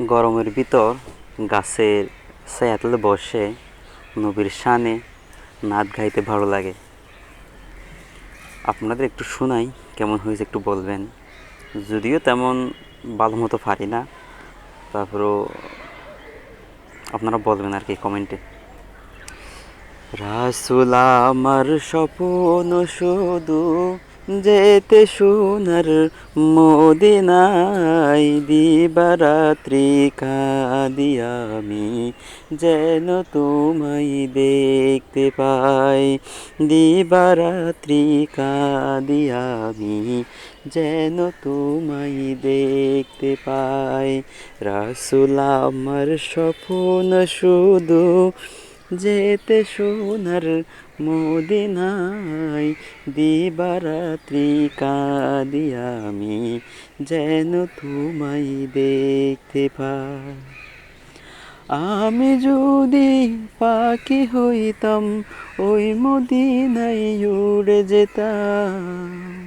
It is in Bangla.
গরমের ভিতর গাছের ছায়াতলে বসে নবীর শানে নাত গাইতে ভালো লাগে। আপনাদের একটু শোনাই, কেমন হয়েছে একটু বলবেন। যদিও তেমন ভালো মতো পারি না, তারপরেও আপনারা বলবেন আর কি কমেন্টে। রাসূল আমার স্বপ্ন শুধু যেতে সোনার মদিনায়, দিবারাত্রি কাঁদি আমি যেন তোমায় দেখতে পাই। দিবারাত্রি কাঁদি আমি যেন তোমায় দেখতে পাই। রাসূল আমার স্বপ্ন শুধু যেতে সোনার মদিনায়, দিবারাত্রি কাঁদি আমি যেন তোমায় দেখতে পাই। আমি যদি পাখি হইতাম ওই মদিনায় উড়ে যেতাম,